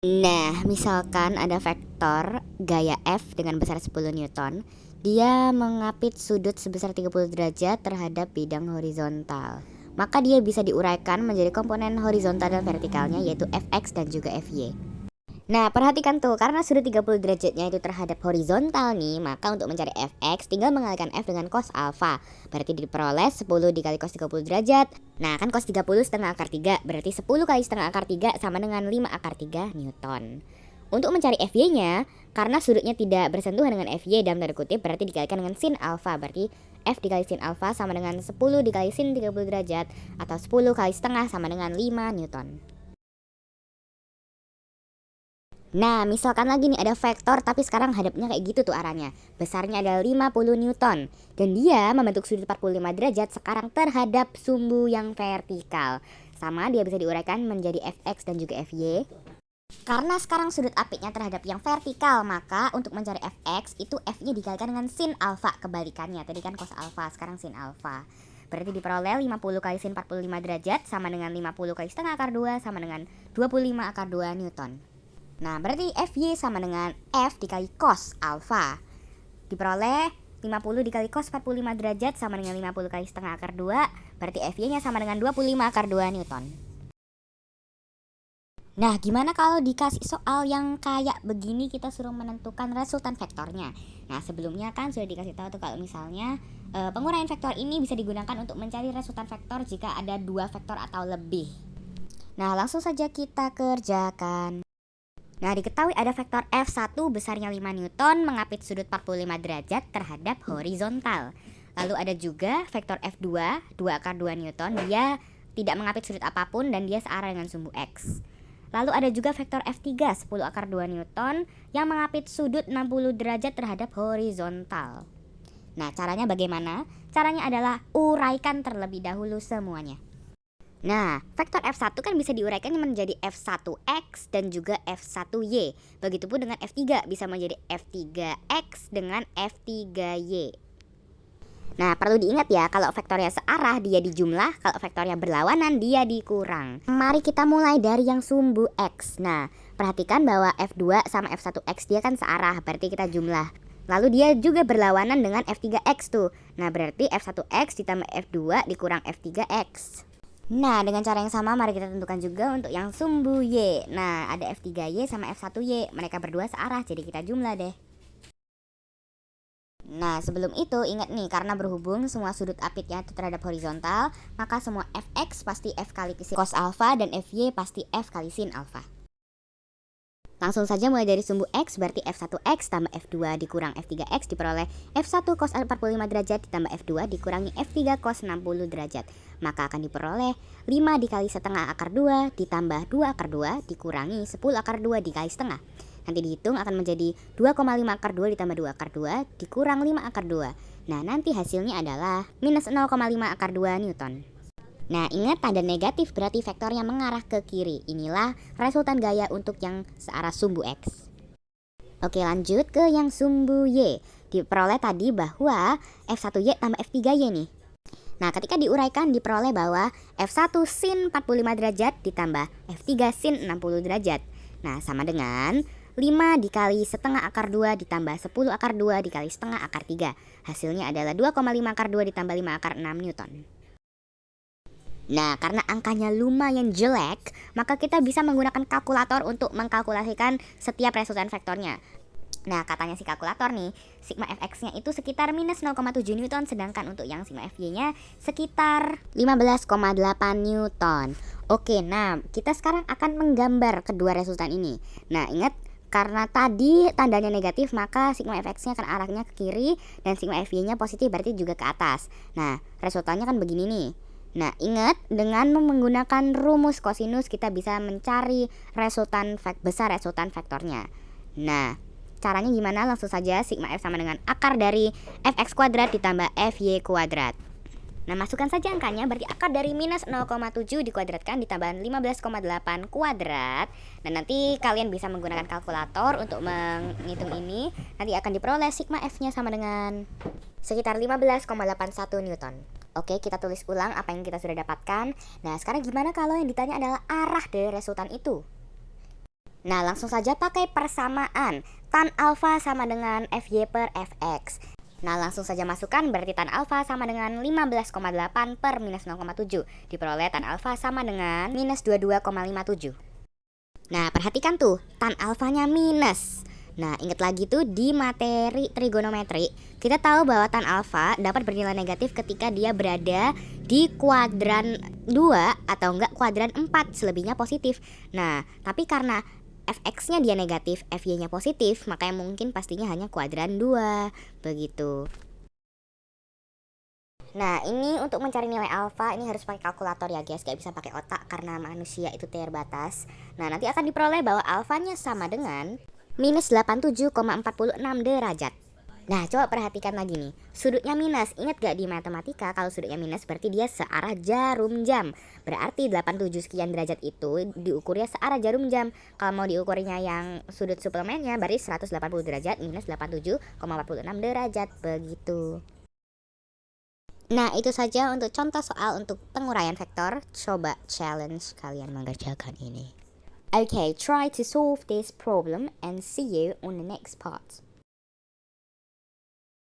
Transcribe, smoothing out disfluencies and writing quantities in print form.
Nah, misalkan ada vektor gaya F dengan besar 10 Newton, dia mengapit sudut sebesar 30 derajat terhadap bidang horizontal. Maka dia bisa diuraikan menjadi komponen horizontal dan vertikalnya, yaitu Fx dan juga Fy. Nah, perhatikan tuh, karena sudut 30 derajatnya itu terhadap horizontal nih, maka untuk mencari Fx tinggal mengalihkan F dengan cos alfa. Berarti diperoleh 10 dikali cos 30 derajat. Nah, kan cos 30 setengah akar 3, berarti 10 kali setengah akar 3 sama dengan 5 akar 3 Newton. Untuk mencari Fy-nya, karena sudutnya tidak bersentuhan dengan Fy dalam tanda kutip, berarti dikalikan dengan sin alfa. Berarti F dikali sin alfa sama dengan 10 dikali sin 30 derajat, atau 10 kali setengah sama dengan 5 Newton. Nah, misalkan lagi nih ada vektor tapi sekarang hadapnya kayak gitu tuh arahnya. Besarnya adalah 50 Newton. Dan dia membentuk sudut 45 derajat sekarang terhadap sumbu yang vertikal. Sama dia bisa diuraikan menjadi Fx dan juga Fy. Karena sekarang sudut apitnya terhadap yang vertikal, maka untuk mencari Fx itu F-nya dikalikan dengan sin alfa. Kebalikannya, tadi kan cos alfa, sekarang sin alfa. Berarti diperoleh 50 kali sin 45 derajat sama dengan 50 kali setengah akar 2 sama dengan 25 akar 2 Newton. Nah, berarti Fy sama dengan F dikali cos alfa. Diperoleh 50 dikali cos 45 derajat sama dengan 50 kali setengah akar 2. Berarti Fy-nya sama dengan 25 akar 2 Newton. Nah, gimana kalau dikasih soal yang kayak begini kita suruh menentukan resultan vektornya? Nah, sebelumnya kan sudah dikasih tahu tuh kalau misalnya penguraian vektor ini bisa digunakan untuk mencari resultan vektor jika ada dua vektor atau lebih. Nah, langsung saja kita kerjakan. Nah, diketahui ada vektor F1 besarnya 5 Newton mengapit sudut 45 derajat terhadap horizontal. Lalu ada juga vektor F2 2 akar 2 Newton, dia tidak mengapit sudut apapun dan dia searah dengan sumbu X. Lalu ada juga vektor F3 10 akar 2 Newton yang mengapit sudut 60 derajat terhadap horizontal. Nah, caranya bagaimana? Caranya adalah uraikan terlebih dahulu semuanya. Nah, vektor F1 kan bisa diuraikan menjadi F1X dan juga F1Y. Begitupun dengan F3 bisa menjadi F3X dengan F3Y. Nah, perlu diingat ya, kalau vektornya searah dia dijumlah, kalau vektornya berlawanan dia dikurang. Mari kita mulai dari yang sumbu X. Nah, perhatikan bahwa F2 sama F1X dia kan searah, berarti kita jumlah. Lalu dia juga berlawanan dengan F3X tuh. Nah, berarti F1X ditambah F2 dikurang F3X. Nah, dengan cara yang sama mari kita tentukan juga untuk yang sumbu Y. Nah, ada F3Y sama F1Y. Mereka berdua searah, jadi kita jumlah deh. Nah, sebelum itu ingat nih, karena berhubung semua sudut apitnya itu terhadap horizontal, maka semua Fx pasti F kali sin cos alfa dan Fy pasti F kali sin alfa. Langsung saja mulai dari sumbu X, berarti F1X tambah F2 dikurang F3X diperoleh F1 cos 45 derajat ditambah F2 dikurangi F3 cos 60 derajat. Maka akan diperoleh 5 dikali setengah akar 2 ditambah 2 akar 2 dikurangi 10 akar 2 dikali setengah. Nanti dihitung akan menjadi 2,5 akar 2 ditambah 2 akar 2 dikurang 5 akar 2. Nah, nanti hasilnya adalah minus 0,5 akar 2 Newton. Nah, ingat tanda negatif berarti vektornya mengarah ke kiri. Inilah resultan gaya untuk yang searah sumbu X. Oke, lanjut ke yang sumbu Y. Diperoleh tadi bahwa F1Y tambah F3Y nih. Nah, ketika diuraikan diperoleh bahwa F1 sin 45 derajat ditambah F3 sin 60 derajat. Nah, sama dengan 5 dikali setengah akar 2 ditambah 10 akar 2 dikali setengah akar 3. Hasilnya adalah 2,5 akar 2 ditambah 5 akar 6 Newton. Nah, karena angkanya lumayan jelek, maka kita bisa menggunakan kalkulator untuk mengkalkulasikan setiap resultan vektornya. Nah, katanya si kalkulator nih, sigma fx-nya itu sekitar minus 0,7 Newton, sedangkan untuk yang sigma fy-nya sekitar 15,8 Newton. Oke, nah kita sekarang akan menggambar kedua resultan ini. Nah, ingat, karena tadi tandanya negatif, maka sigma fx-nya akan arahnya ke kiri dan sigma fy-nya positif, berarti juga ke atas. Nah, resultannya kan begini nih. Nah, ingat, dengan menggunakan rumus kosinus kita bisa mencari resultan besar resultan vektornya. Nah, caranya gimana? Langsung saja, sigma f sama dengan akar dari fx kuadrat ditambah fy kuadrat. Nah, masukkan saja angkanya, berarti akar dari minus 0,7 dikuadratkan ditambah 15,8 kuadrat. Dan nanti kalian bisa menggunakan kalkulator untuk menghitung ini. Nanti akan diperoleh sigma f-nya sama dengan sekitar 15,81 Newton. Oke, kita tulis ulang apa yang kita sudah dapatkan. Nah, sekarang gimana kalau yang ditanya adalah arah dari resultan itu? Nah, langsung saja pakai persamaan. Tan alfa sama dengan Fy per Fx. Nah, langsung saja masukkan, berarti tan alfa sama dengan 15,8 per minus 0,7. Diperoleh tan alfa sama dengan minus 22,57. Nah, perhatikan tuh, tan alfanya minus. Nah, ingat lagi tuh di materi trigonometri, kita tahu bahwa tan alfa dapat bernilai negatif ketika dia berada di kuadran 2 atau enggak kuadran 4, selebihnya positif. Nah, tapi karena fx-nya dia negatif, fy-nya positif, makanya mungkin pastinya hanya kuadran 2, begitu. Nah, ini untuk mencari nilai alfa ini harus pakai kalkulator ya guys, gak bisa pakai otak karena manusia itu terbatas. Nah, nanti akan diperoleh bahwa alfanya sama dengan minus 87,46 derajat. Nah, coba perhatikan lagi nih, sudutnya minus. Ingat gak di matematika kalau sudutnya minus berarti dia searah jarum jam. Berarti 87 sekian derajat itu diukurnya searah jarum jam. Kalau mau diukurnya yang sudut suplemennya berarti 180 derajat minus 87,46 derajat, begitu. Nah, itu saja untuk contoh soal untuk penguraian vektor. Coba challenge kalian mengerjakan ini. Okay, try to solve this problem and see you on the next part.